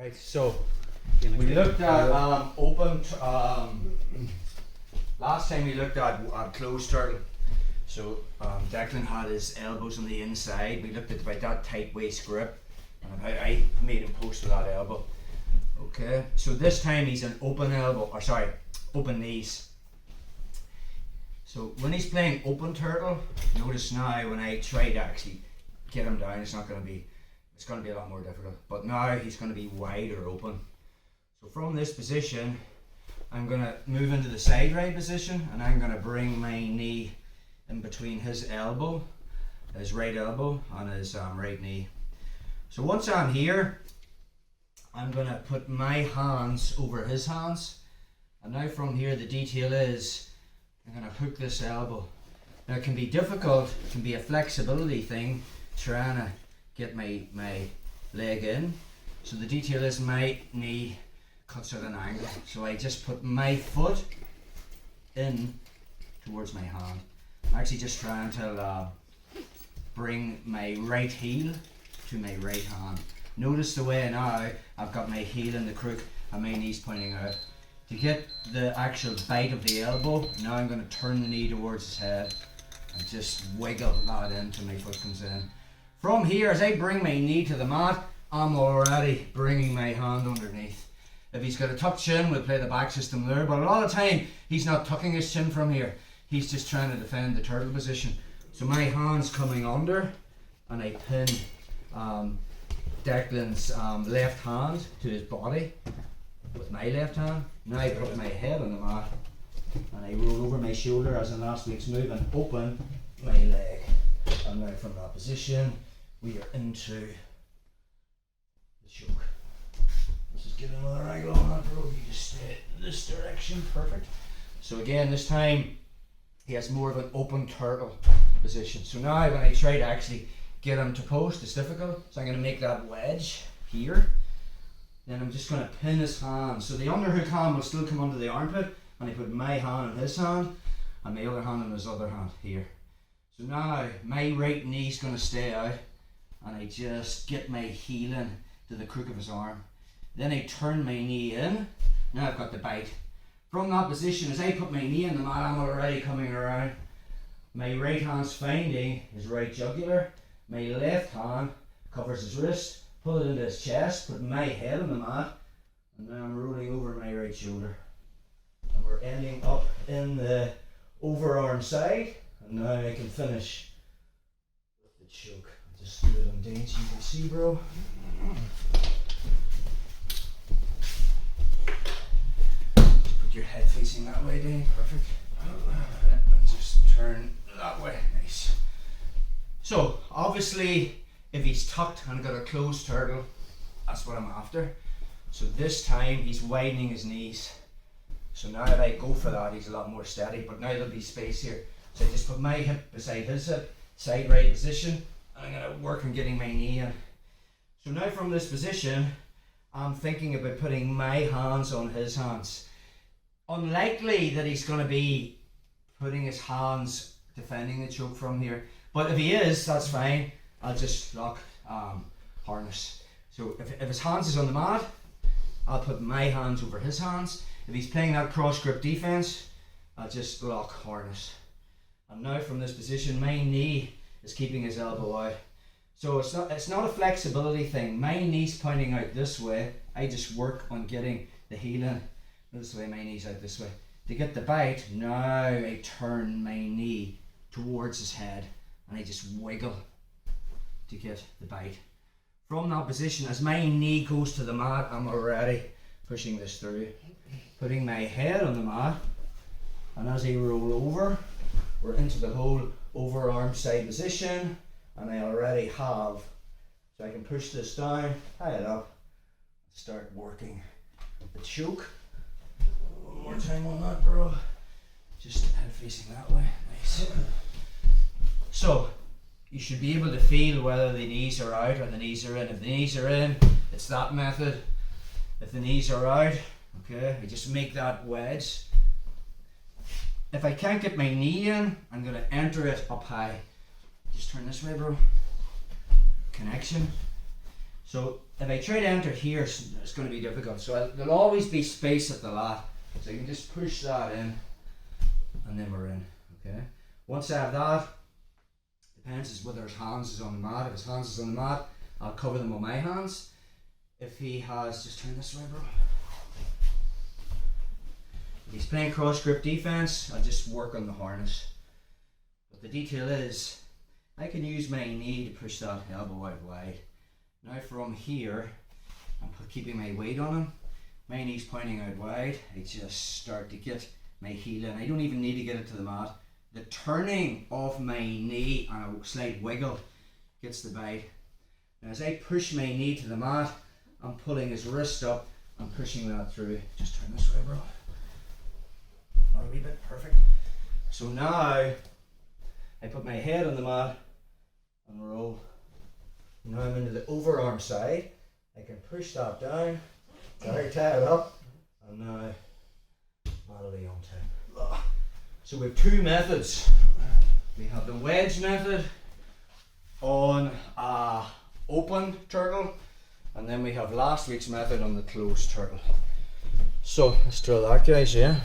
Right, so we looked at last time we looked at closed turtle. So Declan had his elbows on the inside. We looked at about that tight waist grip and I made him post with that elbow. Okay, so this time he's an open elbow, or sorry, open knees. So when he's playing open turtle, notice now when I try to actually get him down, it's going to be a lot more difficult. But now he's going to be wider open. So from this position, I'm going to move into the side right position, and I'm going to bring my knee in between his elbow, his right elbow, and his right knee. So once I'm here, I'm going to put my hands over his hands, and now from here the detail is I'm going to hook this elbow. Now it can be difficult, it can be a flexibility thing, trying to get my leg in. So the detail is my knee cuts at an angle. So I just put my foot in towards my hand. I'm actually just trying to bring my right heel to my right hand. Notice the way now I've got my heel in the crook and my knees pointing out. To get the actual bite of the elbow, now I'm going to turn the knee towards his head and just wiggle that in till my foot comes in. From here, as I bring my knee to the mat, I'm already bringing my hand underneath. If he's got a tucked chin, we'll play the back system there, but a lot of time he's not tucking his chin from here. He's just trying to defend the turtle position. So my hand's coming under and I pin Declan's left hand to his body with my left hand. Now I put my head on the mat and I roll over my shoulder as in last week's move and open my leg. And now from that position, we are into the choke. Let's just get another angle on that, bro. You just stay in this direction, perfect. So again, this time he has more of an open turtle position. So now when I try to actually get him to post, it's difficult. So I'm going to make that wedge here. Then I'm just going to pin his hand. So the underhook hand will still come under the armpit, and I put my hand in his hand and my other hand in his other hand here. So now my right knee's going to stay out and I just get my heel in to the crook of his arm. Then I turn my knee in. Now I've got the bite. From that position, as I put my knee in the mat, I'm already coming around. My right hand's finding his right jugular. My left hand covers his wrist, pull it into his chest, put my head on the mat, and now I'm rolling over my right shoulder. And we're ending up in the overarm side, and now I can finish with the choke. I'll just do it on Dane so you can see, bro. Just put your head facing that way, Dane. Perfect. And just turn that way. Nice. So obviously if he's tucked and got a closed turtle, that's what I'm after. So this time he's widening his knees. So now if I go for that, he's a lot more steady, but now there'll be space here. So I just put my hip beside his hip, side right position, and I'm going to work on getting my knee in. So now from this position, I'm thinking about putting my hands on his hands. Unlikely that he's going to be putting his hands defending the choke from here, but if he is, that's fine. I'll just lock harness. So if his hands is on the mat, I'll put my hands over his hands. If he's playing that cross grip defense, I'll just lock harness. And now from this position, my knee is keeping his elbow out. So it's not a flexibility thing. My knee's pointing out this way. I just work on getting the heel in. Notice the way my knee's out this way. To get the bite, now I turn my knee towards his head and I just wiggle to get the bite. From that position, as my knee goes to the mat, I'm already pushing this through. Putting my head on the mat, and as I roll over, we're into the whole overarm side position, and I already have, so I can push this down, tie it up, start working the choke. One more time on that, bro. Just head facing that way. Nice. So you should be able to feel whether the knees are out or the knees are in. If the knees are in, it's that method. If the knees are out, okay, I just make that wedge. If I can't get my knee in, I'm going to enter it up high. Just turn this way, bro. Connection. So if I try to enter here, it's going to be difficult. So there'll always be space at the lat. So you can just push that in, and then we're in. Okay. Once I have that, depends as whether his hands is on the mat. If his hands is on the mat, I'll cover them with my hands. If he has, just turn this way, bro. If he's playing cross grip defense, I'll just work on the harness. But the detail is, I can use my knee to push that elbow out wide. Now from here, I'm keeping my weight on him. My knee's pointing out wide. I just start to get my heel in. I don't even need to get it to the mat. The turning of my knee and a slight wiggle gets the bite. Now as I push my knee to the mat, I'm pulling his wrist up and pushing that through. Just turn this way, bro. Not a wee bit, perfect. So now, I put my head on the mat and roll. Now I'm into the overarm side. I can push that down, tie it up, and now battley on time. So we have two methods. We have the wedge method on a open turtle, and then we have last week's method on the closed turtle. So let's drill that, guys, yeah?